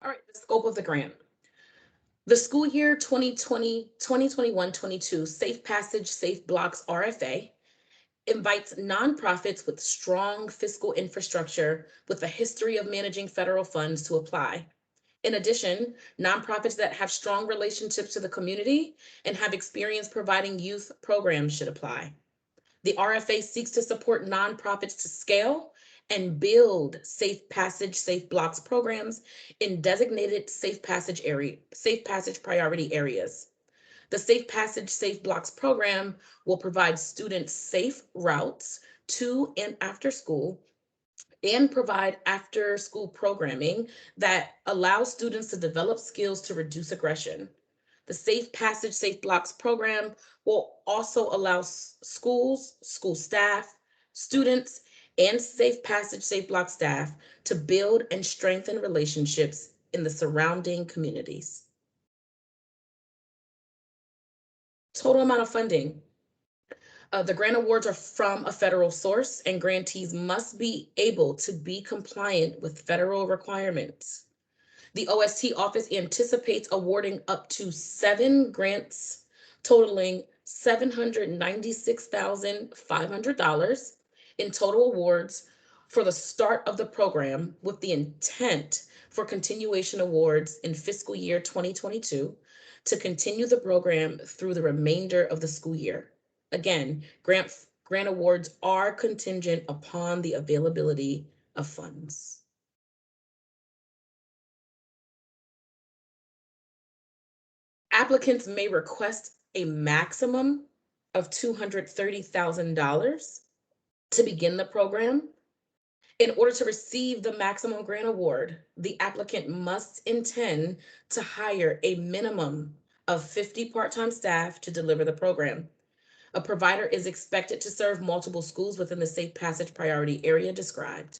All right, the scope of the grant. The school year 2021-22 Safe Passage Safe Blocks RFA invites nonprofits with strong fiscal infrastructure with a history of managing federal funds to apply. In addition, nonprofits that have strong relationships to the community and have experience providing youth programs should apply. The RFA seeks to support nonprofits to scale and build safe passage, safe blocks programs in designated safe passage priority areas. The Safe Passage, Safe Blocks program will provide students safe routes to and after school and provide after school programming that allows students to develop skills to reduce aggression. The Safe Passage, Safe Blocks program will also allow schools, school staff, students, and Safe Passage, Safe Block staff to build and strengthen relationships in the surrounding communities. Total amount of funding. The grant awards are from a federal source, and grantees must be able to be compliant with federal requirements. The OST office anticipates awarding up to 7 grants totaling $796,500 in total awards for the start of the program, with the intent for continuation awards in fiscal year 2022 to continue the program through the remainder of the school year. Again, grant awards are contingent upon the availability of funds. Applicants may request a maximum of $230,000 to begin the program. In order to receive the maximum grant award, the applicant must intend to hire a minimum of 50 part-time staff to deliver the program. A provider is expected to serve multiple schools within the Safe Passage priority area described.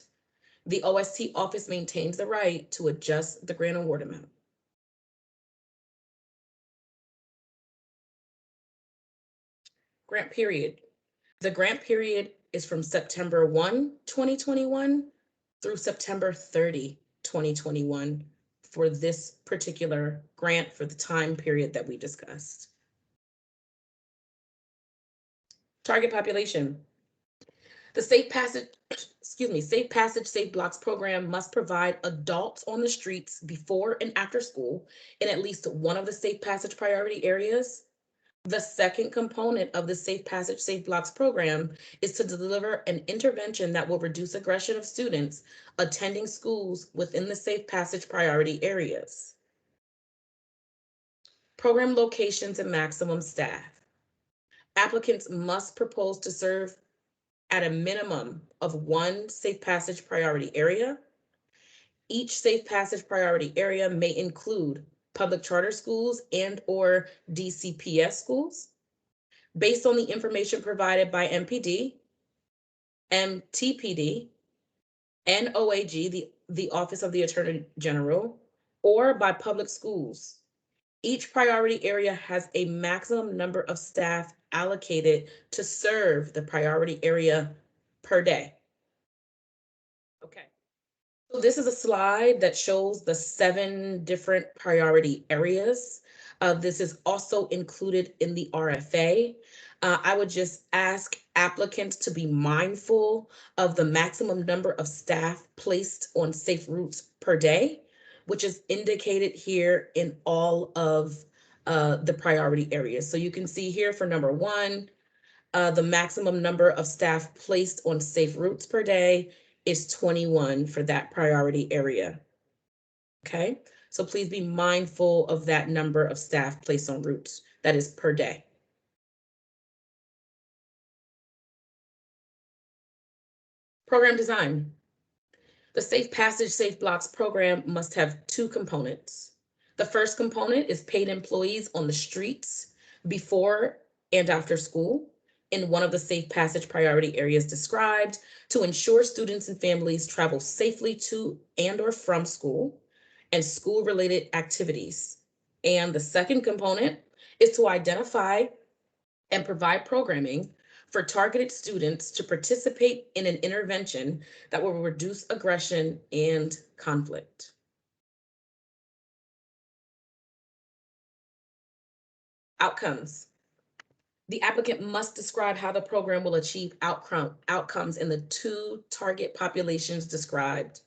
The OST office maintains the right to adjust the grant award amount. Grant period. The grant period is from September 1, 2021 through September 30, 2021 for this particular grant for the time period that we discussed. Target population. The Safe Passage, Safe Passage, Safe Blocks program must provide adults on the streets before and after school in at least one of the Safe Passage priority areas. The second component of the Safe Passage, Safe Blocks program is to deliver an intervention that will reduce aggression of students attending schools within the Safe Passage priority areas. Program locations and maximum staff. Applicants must propose to serve at a minimum of one Safe Passage priority area. Each Safe Passage priority area may include public charter schools and/or DCPS schools. Based on the information provided by MPD, MTPD, and OAG, the Office of the Attorney General, or by public schools. Each priority area has a maximum number of staff allocated to serve the priority area per day. Okay. So this is a slide that shows the 7 different priority areas. This is also included in the RFA. I would just ask applicants to be mindful of the maximum number of staff placed on safe routes per day, which is indicated here in all of the priority areas. So you can see here for number 1, the maximum number of staff placed on safe routes per day is 21 for that priority area. Okay, so please be mindful of that number of staff placed on routes. That is per day. Program design. The Safe Passage, Safe Blocks program must have 2 components. The first component is paid employees on the streets before and after school in one of the Safe Passage priority areas described to ensure students and families travel safely to and/or from school and school-related activities. And the second component is to identify and provide programming for targeted students to participate in an intervention that will reduce aggression and conflict. Outcomes. The applicant must describe how the program will achieve outcomes in the 2 target populations described.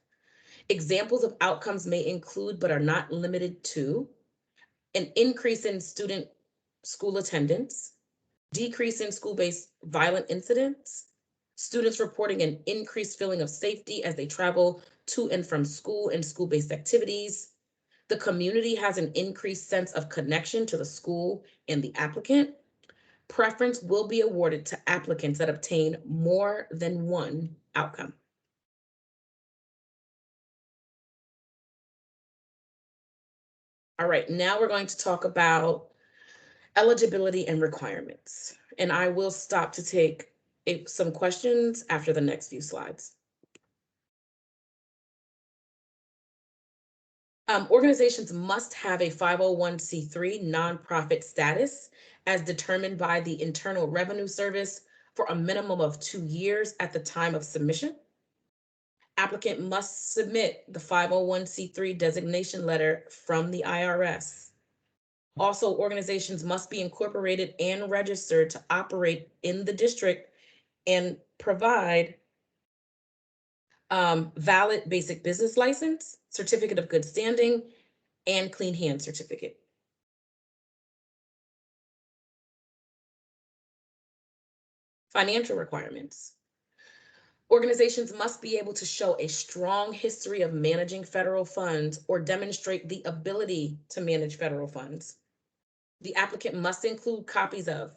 Examples of outcomes may include, but are not limited to, an increase in student school attendance, decrease in school-based violent incidents, students reporting an increased feeling of safety as they travel to and from school and school-based activities. The community has an increased sense of connection to the school and the applicant. Preference will be awarded to applicants that obtain more than one outcome. All right, now we're going to talk about eligibility and requirements. And I will stop to take some questions after the next few slides. Organizations must have a 501c3 nonprofit status as determined by the Internal Revenue Service for a minimum of 2 years at the time of submission. Applicant must submit the 501c3 designation letter from the IRS. Also, organizations must be incorporated and registered to operate in the district and provide valid basic business license, certificate of good standing, and clean hand certificate. Financial requirements. Organizations must be able to show a strong history of managing federal funds or demonstrate the ability to manage federal funds. The applicant must include copies of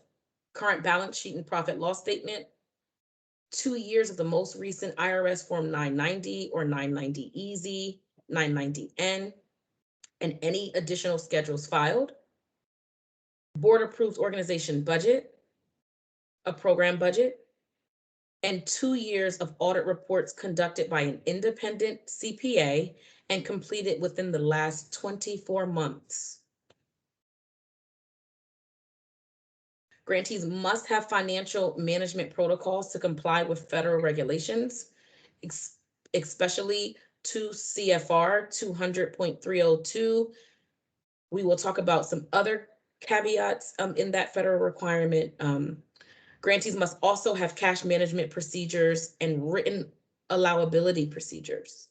current balance sheet and profit loss statement, 2 years of the most recent IRS Form 990 or 990-EZ, 990-N, and any additional schedules filed, board-approved organization budget, a program budget, and 2 years of audit reports conducted by an independent CPA and completed within the last 24 months. Grantees must have financial management protocols to comply with federal regulations, especially 2 CFR 200.302. We will talk about some other caveats in that federal requirement. Grantees must also have cash management procedures and written allowability procedures.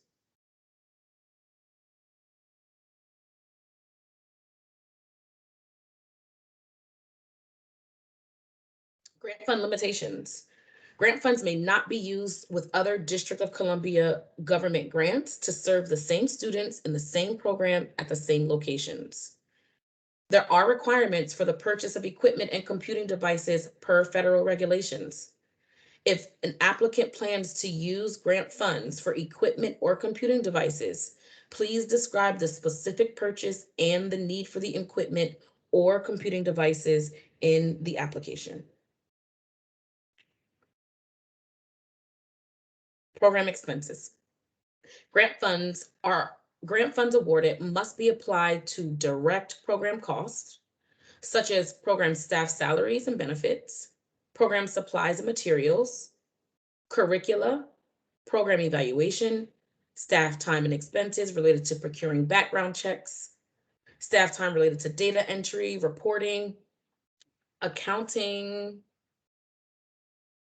Grant fund limitations. Grant funds may not be used with other District of Columbia government grants to serve the same students in the same program at the same locations. There are requirements for the purchase of equipment and computing devices per federal regulations. If an applicant plans to use grant funds for equipment or computing devices, please describe the specific purchase and the need for the equipment or computing devices in the application. Program expenses. Grant funds awarded must be applied to direct program costs, such as program staff salaries and benefits, program supplies and materials, curricula, program evaluation, staff time and expenses related to procuring background checks, staff time related to data entry, reporting, accounting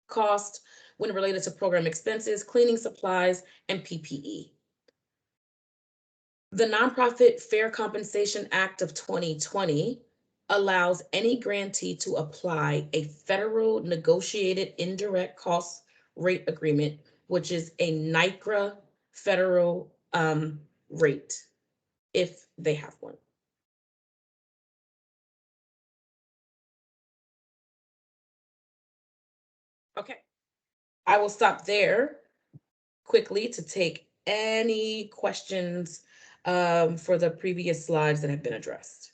cost when related to program expenses, cleaning supplies, and PPE. The Nonprofit Fair Compensation Act of 2020 allows any grantee to apply a federal negotiated indirect cost rate agreement, which is a NICRA federal rate, if they have one. Okay, I will stop there quickly to take any questions for the previous slides that have been addressed.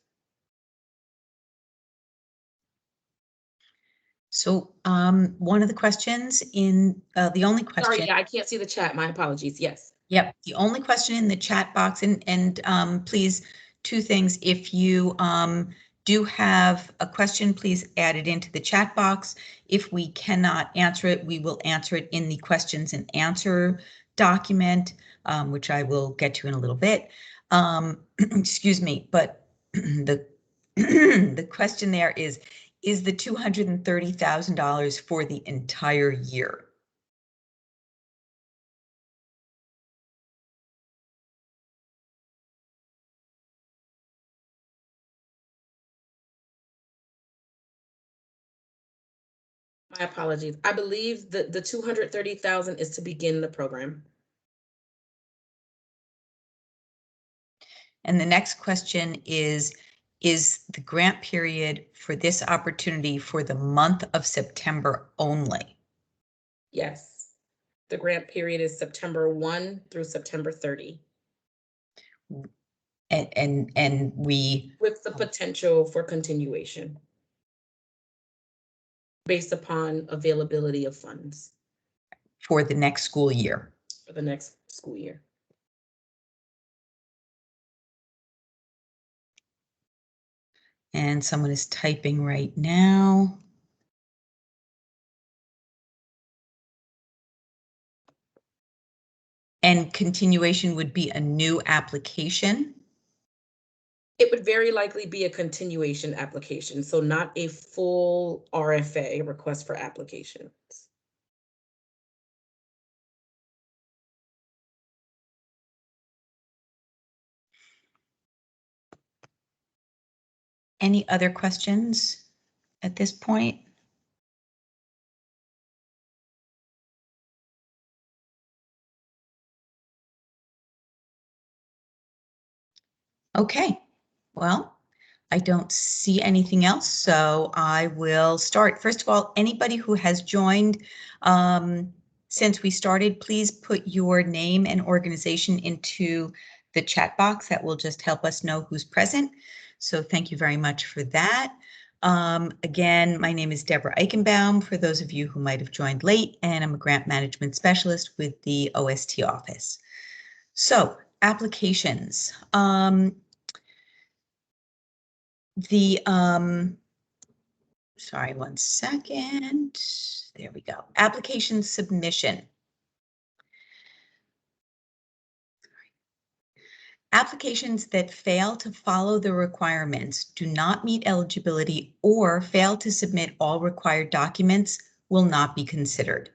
So one of the questions in the only question. Sorry, I can't see the chat. My apologies. Yes. Yep. The only question in the chat box, and please, 2 things. If you do have a question, please add it into the chat box. If we cannot answer it, we will answer it in the questions and answer document, which I will get to in a little bit. Excuse me, but the the question there is the $230,000 for the entire year? My apologies. I believe that the 230,000 is to begin the program. And the next question is the grant period for this opportunity for the month of September only? Yes. The grant period is September 1 through September 30, And we, with the potential for continuation based upon availability of funds for the next school year. for the next school year. And someone is typing right now. And continuation would be a new application? It would very likely be a continuation application, so not a full RFA, request for applications. Any other questions at this point? Okay, well, I don't see anything else, so I will start. First of all, anybody who has joined since we started, please put your name and organization into the chat box. That will just help us know who's present. So thank you very much for that. Again, my name is Deborah Eichenbaum, for those of you who might have joined late, and I'm a grant management specialist with the OST office. So applications. Sorry, one second. There we go. Application submission. Applications that fail to follow the requirements, do not meet eligibility, or fail to submit all required documents will not be considered.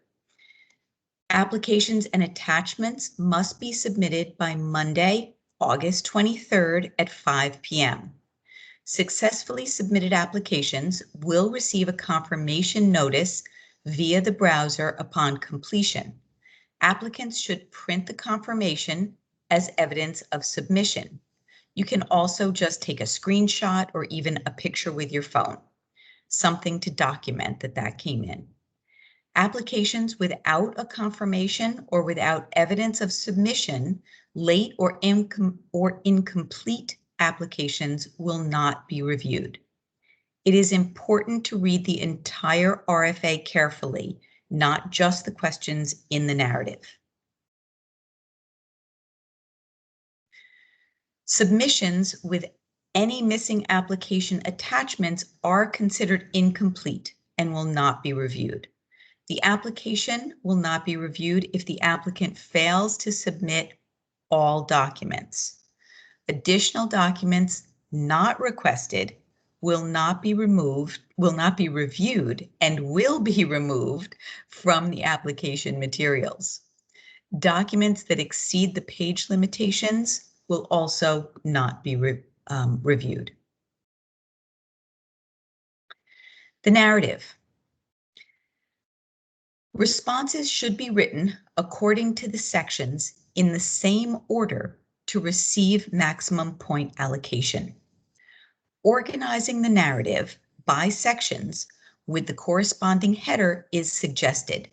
Applications and attachments must be submitted by Monday, August 23rd at 5 p.m. Successfully submitted applications will receive a confirmation notice via the browser upon completion. Applicants should print the confirmation as evidence of submission. You can also just take a screenshot or even a picture with your phone, something to document that came in. Applications without a confirmation or without evidence of submission, late or incomplete applications will not be reviewed. It is important to read the entire RFA carefully, not just the questions in the narrative. Submissions with any missing application attachments are considered incomplete and will not be reviewed. The application will not be reviewed if the applicant fails to submit all documents. Additional documents not requested will not be reviewed, and will be removed from the application materials. Documents that exceed the page limitations will also not be reviewed. The narrative. Responses should be written according to the sections in the same order to receive maximum point allocation. Organizing the narrative by sections with the corresponding header is suggested.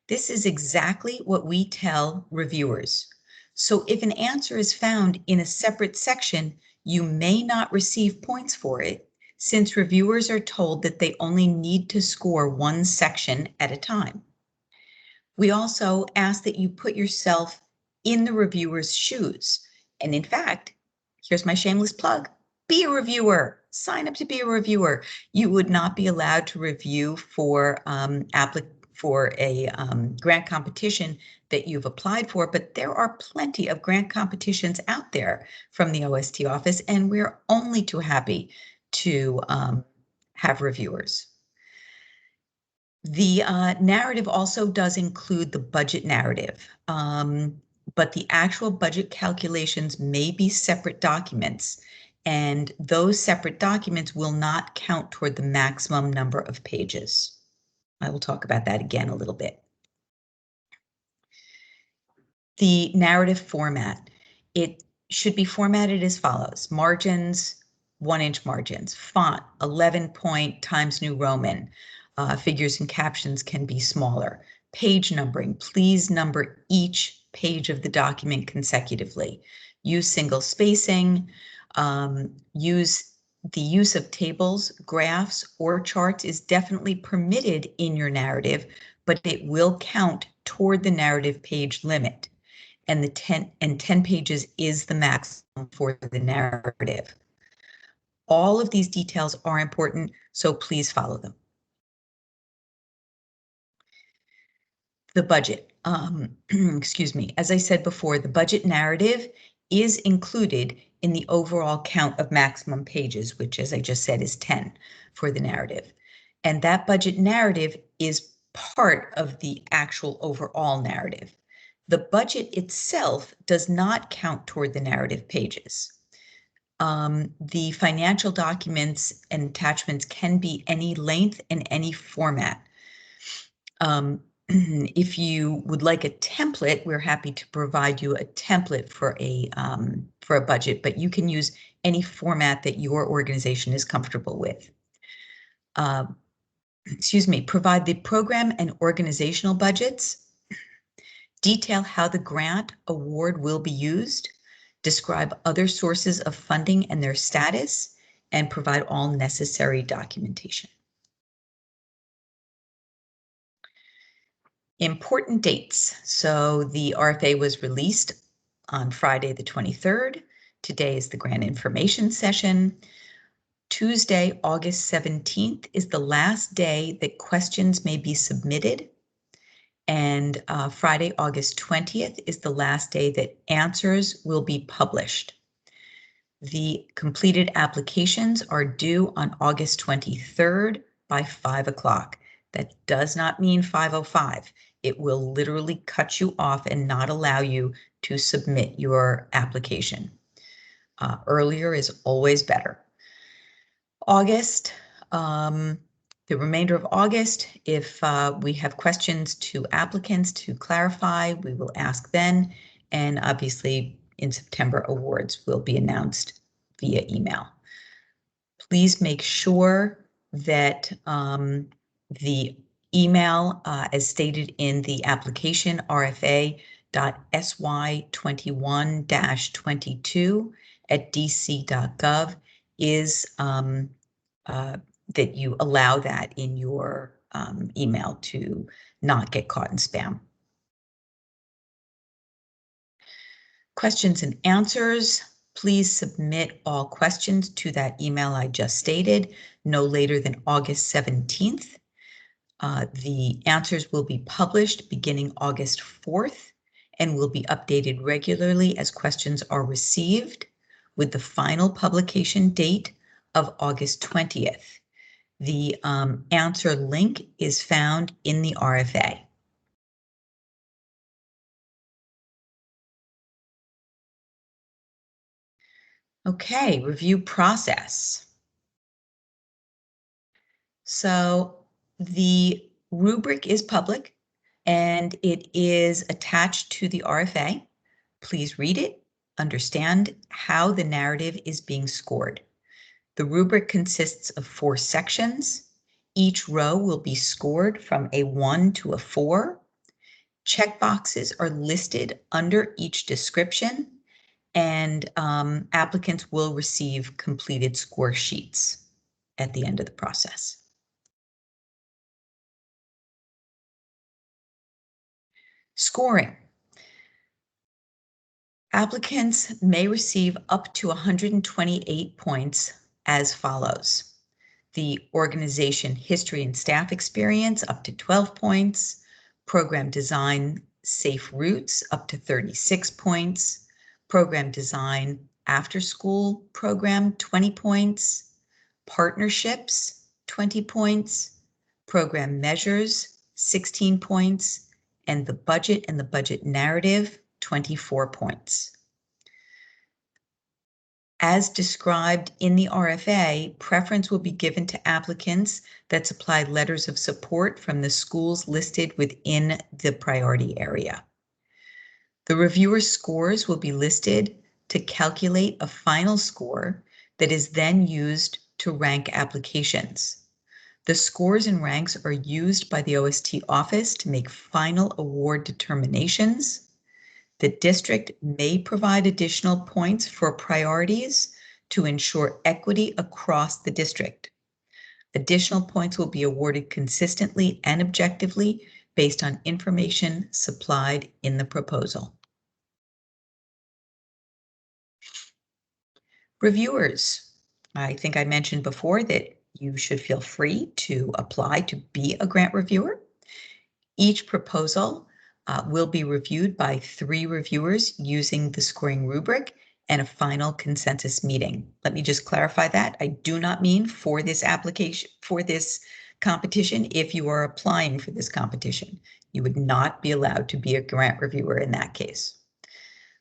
This is exactly what we tell reviewers. So if an answer is found in a separate section, you may not receive points for it, since reviewers are told that they only need to score one section at a time. We also ask that you put yourself in the reviewer's shoes. And in fact, here's my shameless plug, be a reviewer, sign up to be a reviewer. You would not be allowed to review for a grant competition that you've applied for, but there are plenty of grant competitions out there from the OST office, and we're only too happy to have reviewers. The narrative also does include the budget narrative, but the actual budget calculations may be separate documents, and those separate documents will not count toward the maximum number of pages. I will talk about that again a little bit. The narrative format, it should be formatted as follows: margins, 1-inch margins, font, 11-point Times New Roman, figures and captions can be smaller. Page numbering, please number each page of the document consecutively. Use single spacing, the use of tables, graphs, or charts is definitely permitted in your narrative, but it will count toward the narrative page limit. And the 10 pages is the maximum for the narrative. All of these details are important, so please follow them. The budget, excuse me, as I said before, the budget narrative is included in the overall count of maximum pages, which, as I just said, is 10 for the narrative. And that budget narrative is part of the actual overall narrative. The budget itself does not count toward the narrative pages. The financial documents and attachments can be any length and any format. If you would like a template, we're happy to provide you a template for a budget, but you can use any format that your organization is comfortable with. Excuse me, provide the program and organizational budgets, detail how the grant award will be used, describe other sources of funding and their status, and provide all necessary documentation. Important dates. So the RFA was released on Friday the 23rd. Today is the grant information session. Tuesday, August 17th is the last day that questions may be submitted. And Friday, August 20th is the last day that answers will be published. The completed applications are due on August 23rd by 5 o'clock. That does not mean 5:05. It will literally cut you off and not allow you to submit your application. Earlier is always better. August, the remainder of August, if we have questions to applicants to clarify, we will ask then. And obviously in September, awards will be announced via email. Please make sure that the email, as stated in the application, rfa.sy21-22@dc.gov, is that you allow that in your email to not get caught in spam. Questions and answers. Please submit all questions to that email I just stated, no later than August 17th. The answers will be published beginning August 4th and will be updated regularly as questions are received, with the final publication date of August 20th. The answer link is found in the RFA. Okay, review process. So the rubric is public and it is attached to the RFA. Please read it, understand how the narrative is being scored. The rubric consists of 4 sections. Each row will be scored from a 1 to a 4. Checkboxes are listed under each description, and applicants will receive completed score sheets at the end of the process. Scoring. Applicants may receive up to 128 points as follows. The organization history and staff experience up to 12 points, program design safe routes up to 36 points, program design after school program 20 points, Partnerships, 20 points. Program measures, 16 points. And the budget and the budget narrative, 24 points. As described in the RFA, preference will be given to applicants that supply letters of support from the schools listed within the priority area. The reviewer scores will be listed to calculate a final score that is then used to rank applications. The scores and ranks are used by the OST office to make final award determinations. The district may provide additional points for priorities to ensure equity across the district. Additional points will be awarded consistently and objectively based on information supplied in the proposal. Reviewers, I think I mentioned before that you should feel free to apply to be a grant reviewer. Each proposal will be reviewed by 3 reviewers using the scoring rubric and a final consensus meeting. Let me just clarify that. I do not mean for this application, for this competition. If you are applying for this competition, you would not be allowed to be a grant reviewer in that case.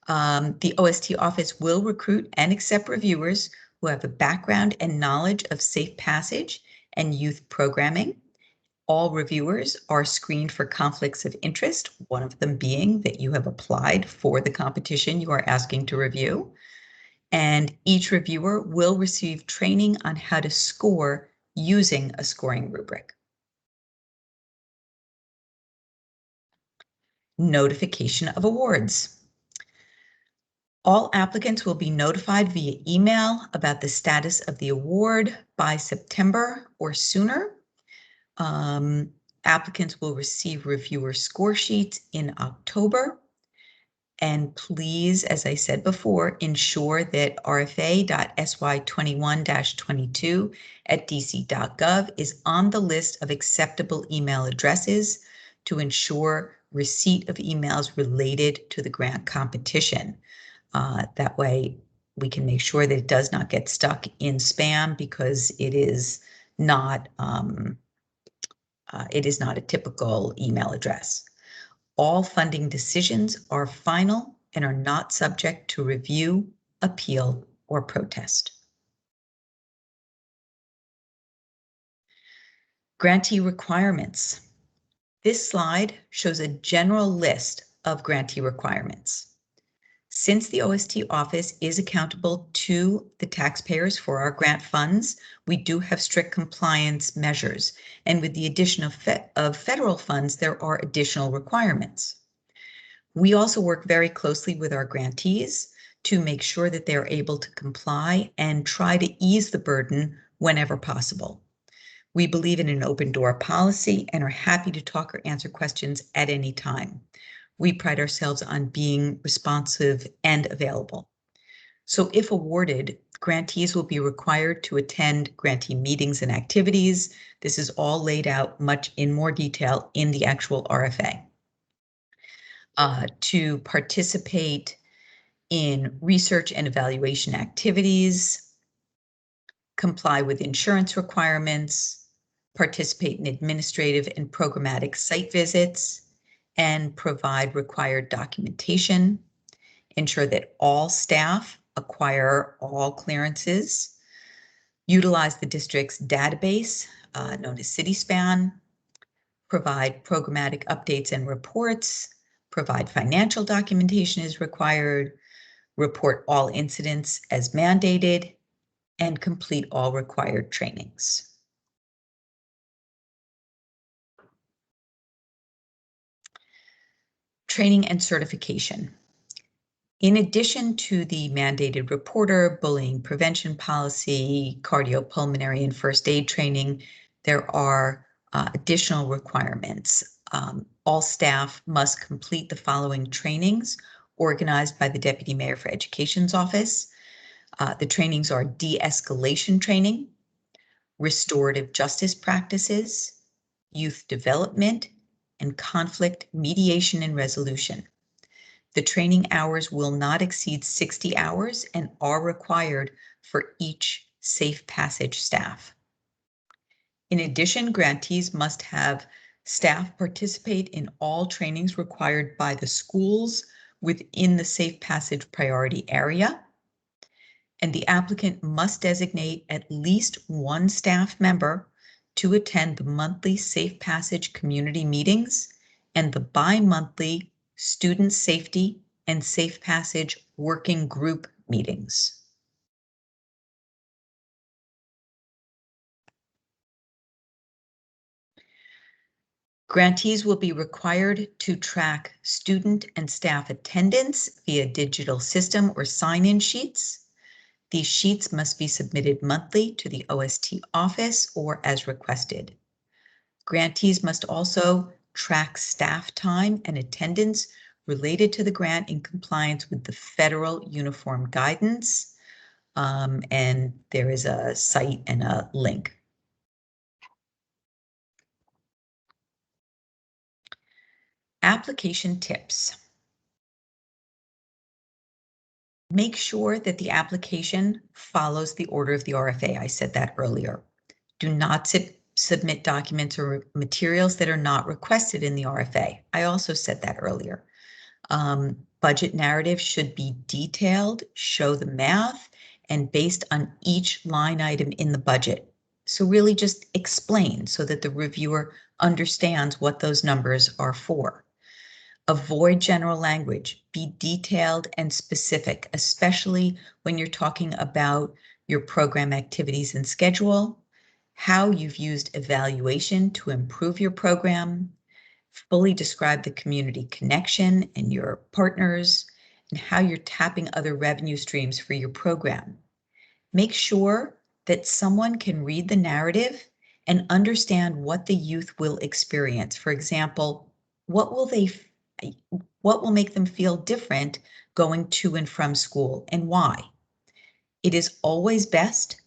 The OST office will recruit and accept reviewers who have a background and knowledge of safe passage and youth programming. All reviewers are screened for conflicts of interest, one of them being that you have applied for the competition you are asking to review. And each reviewer will receive training on how to score using a scoring rubric. Notification of awards. All applicants will be notified via email about the status of the award by September or sooner. Applicants will receive reviewer score sheets in October. And please, as I said before, ensure that rfa.sy21-22@dc.gov is on the list of acceptable email addresses to ensure receipt of emails related to the grant competition. That way we can make sure that it does not get stuck in spam because it is not a typical email address. All funding decisions are final and are not subject to review, appeal, or protest. Grantee requirements. This slide shows a general list of grantee requirements. Since the OST office is accountable to the taxpayers for our grant funds, we do have strict compliance measures. And with the addition of federal funds, there are additional requirements. We also work very closely with our grantees to make sure that they're able to comply and try to ease the burden whenever possible. We believe in an open door policy and are happy to talk or answer questions at any time. We pride ourselves on being responsive and available. So if awarded, grantees will be required to attend grantee meetings and activities. This is all laid out much in more detail in the actual RFA. To participate in research and evaluation activities, comply with insurance requirements, participate in administrative and programmatic site visits, and provide required documentation, ensure that all staff acquire all clearances, utilize the district's database known as CitySpan, provide programmatic updates and reports, provide financial documentation as required, report all incidents as mandated, and complete all required trainings. Training and certification. In addition to the mandated reporter, bullying prevention policy, cardiopulmonary and first aid training, there are additional requirements. All staff must complete the following trainings organized by the Deputy Mayor for Education's office. The trainings are de-escalation training, restorative justice practices, youth development, and conflict mediation and resolution. The training hours will not exceed 60 hours and are required for each Safe Passage staff. In addition, grantees must have staff participate in all trainings required by the schools within the Safe Passage priority area. And the applicant must designate at least one staff member to attend the monthly Safe Passage community meetings and the bi-monthly Student Safety and Safe Passage Working Group meetings. Grantees will be required to track student and staff attendance via digital system or sign-in sheets. These sheets must be submitted monthly to the OST office or as requested. Grantees must also track staff time and attendance related to the grant in compliance with the federal uniform guidance. And there is a site and a link. Application tips. Make sure that the application follows the order of the RFA. I said that earlier. Do not submit documents or materials that are not requested in the RFA. I also said that earlier. Budget narrative should be detailed, show the math, and based on each line item in the budget. So really just explain so that the reviewer understands what those numbers are for. Avoid general language. Be detailed and specific, especially when you're talking about your program activities and schedule, how you've used evaluation to improve your program, fully describe the community connection and your partners, and how you're tapping other revenue streams for your program. Make sure that someone can read the narrative and understand what the youth will experience. For example, what will make them feel different going to and from school and why? It is always best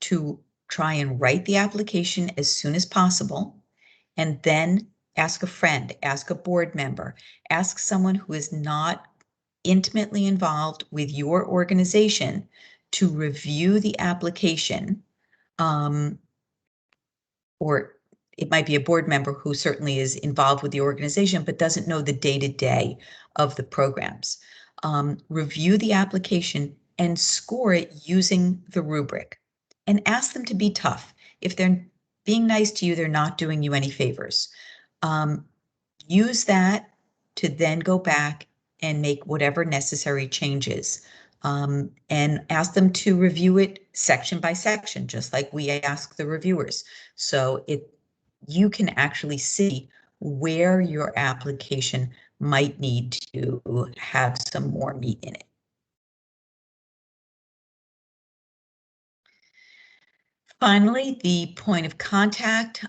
to try and write the application as soon as possible and then ask a friend, ask a board member, ask someone who is not intimately involved with your organization to review the application, or it might be a board member who certainly is involved with the organization but doesn't know the day-to-day of the programs. Review the application and score it using the rubric and ask them to be tough. If they're being nice to you, they're not doing you any favors. Use that to then go back and make whatever necessary changes. And ask them to review it section by section, just like we ask the reviewers. So you can actually see where your application might need to have some more meat in it. Finally, the point of contact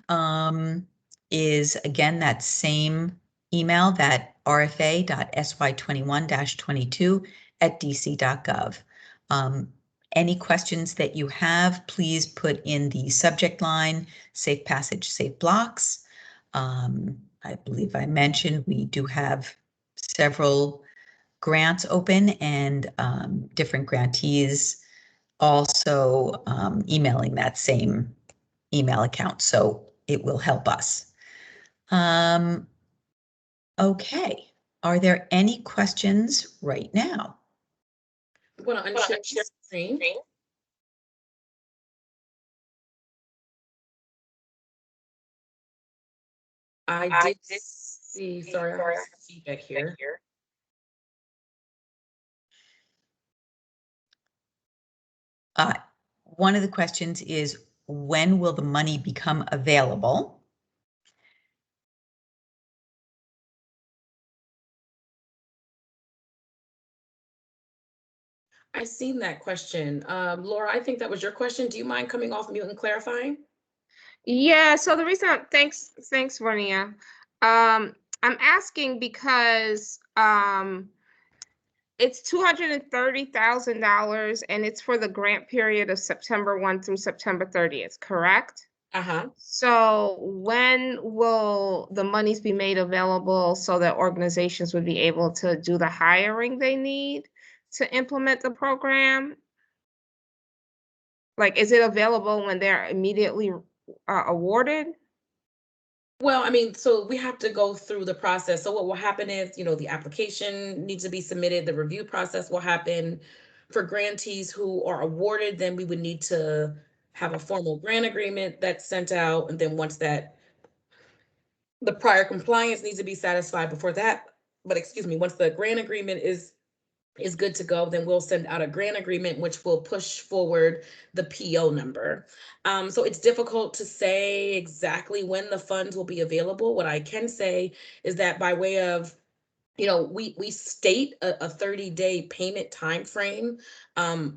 is again that same email, that rfa.sy21-22@dc.gov. Any questions that you have, please put in the subject line, Safe Passage, Safe Blocks. I believe I mentioned we do have several grants open and different grantees also emailing that same email account, so it will help us. Okay, are there any questions right now? I'm going to unshare the screen. I did see, sorry, I have some feedback here. One of the questions is, when will the money become available? I've seen that question. Laura, I think that was your question. Do you mind coming off mute and clarifying? Yeah, so the reason thanks, Vania. I'm asking because it's $230,000 and it's for the grant period of September 1 through September 30th, correct? Uh-huh. So when will the monies be made available so that organizations would be able to do the hiring they need to implement the program? Like, is it available when they're immediately awarded? Well, I mean, so we have to go through the process. So what will happen is, the application needs to be submitted, the review process will happen. For grantees who are awarded, then we would need to have a formal grant agreement that's sent out. And then once that, the prior compliance needs to be satisfied before that. But excuse me, once the grant agreement is good to go, then we'll send out a grant agreement, which will push forward the PO number. So it's difficult to say exactly when the funds will be available. What I can say is that by way of, we state a 30-day payment time frame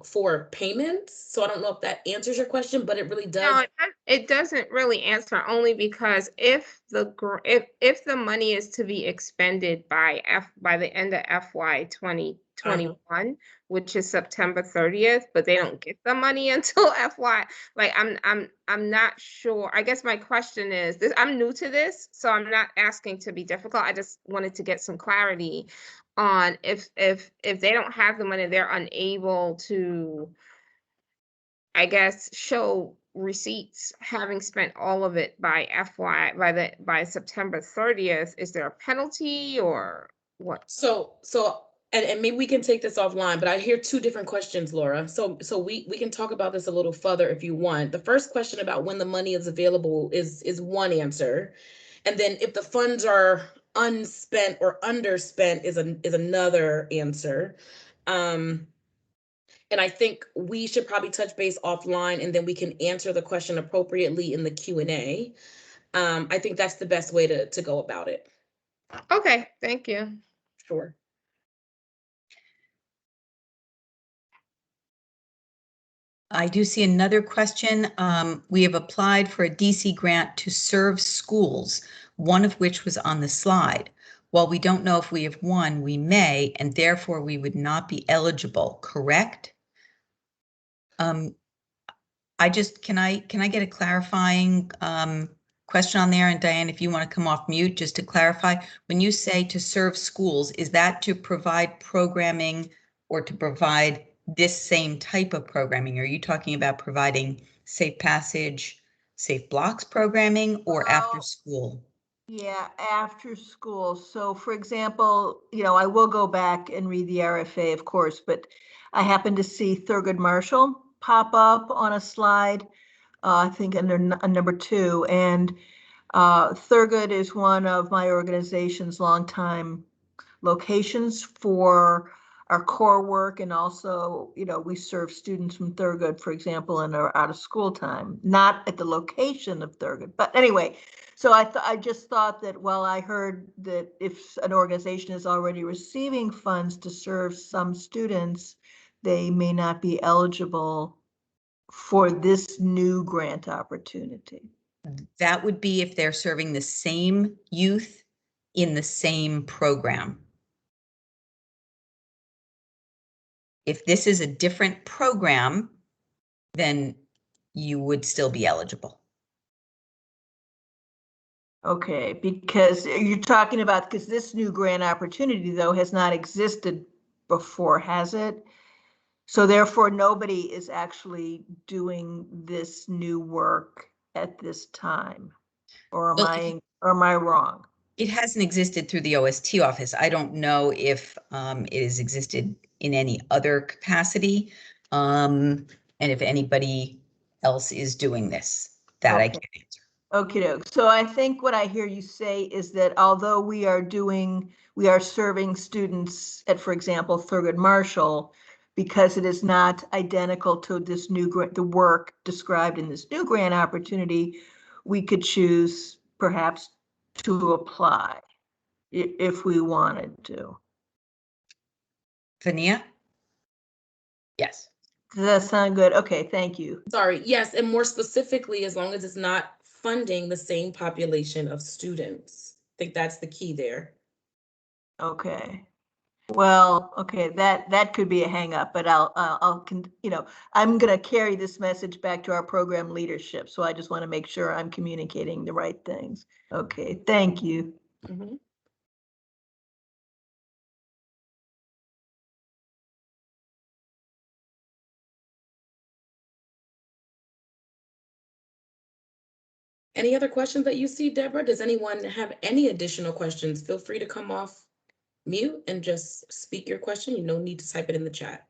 for payments. So I don't know if that answers your question, but it really No, does. it doesn't really answer, only because if if the money is to be expended by the end of FY 2021, which is September 30th, but they don't get the money until FY, like I'm not sure. I guess my question is this: I'm new to this, so I'm not asking to be difficult. I just wanted to get some clarity on if they don't have the money, they're unable to, I guess, show receipts having spent all of it by by September 30th. Is there a penalty or what? And maybe we can take this offline, but I hear two different questions, Laura. So we can talk about this a little further if you want. The first question about when the money is available is one answer. And then if the funds are unspent or underspent is another answer. And I think we should probably touch base offline, and then we can answer the question appropriately in the Q&A. I think that's the best way to go about it. Okay, thank you. Sure. I do see another question. We have applied for a DC grant to serve schools, one of which was on the slide. While we don't know if we have won, we may, and therefore we would not be eligible, correct? Can I get a clarifying question on there? And Diane, if you want to come off mute, just to clarify, when you say to serve schools, is that to provide programming or to provide this same type of programming? Are you talking about providing Safe Passage, Safe Blocks programming, or after school? Yeah, after school. So for example, I will go back and read the RFA, of course, but I happened to see Thurgood Marshall pop up on a slide, I think under number 2. And Thurgood is one of my organization's longtime locations for our core work. And also, we serve students from Thurgood, for example, in our out of school time, not at the location of Thurgood. But anyway, so I just thought that, well, I heard that if an organization is already receiving funds to serve some students, they may not be eligible for this new grant opportunity. That would be if they're serving the same youth in the same program. If this is a different program, then you would still be eligible. Okay, because you're talking about, because this new grant opportunity, though, has not existed before, has it? So therefore, nobody is actually doing this new work at this time. Or am I wrong? It hasn't existed through the OST office. I don't know if it has existed in any other capacity, and if anybody else is doing this, that I can't answer. Okay, so I think what I hear you say is that although we are serving students at, for example, Thurgood Marshall, because it is not identical to this new the work described in this new grant opportunity, we could choose perhaps to apply if we wanted to. Vania? Yes. Does that sound good? Okay, thank you. Sorry, yes, and more specifically, as long as it's not funding the same population of students. I think that's the key there. Okay. Well, okay, that could be a hang up, but I'm going to carry this message back to our program leadership. So I just want to make sure I'm communicating the right things. Okay, thank you. Mhm. Any other questions that you see, Deborah? Does anyone have any additional questions? Feel free to come off mute and just speak your question. You no need to type it in the chat.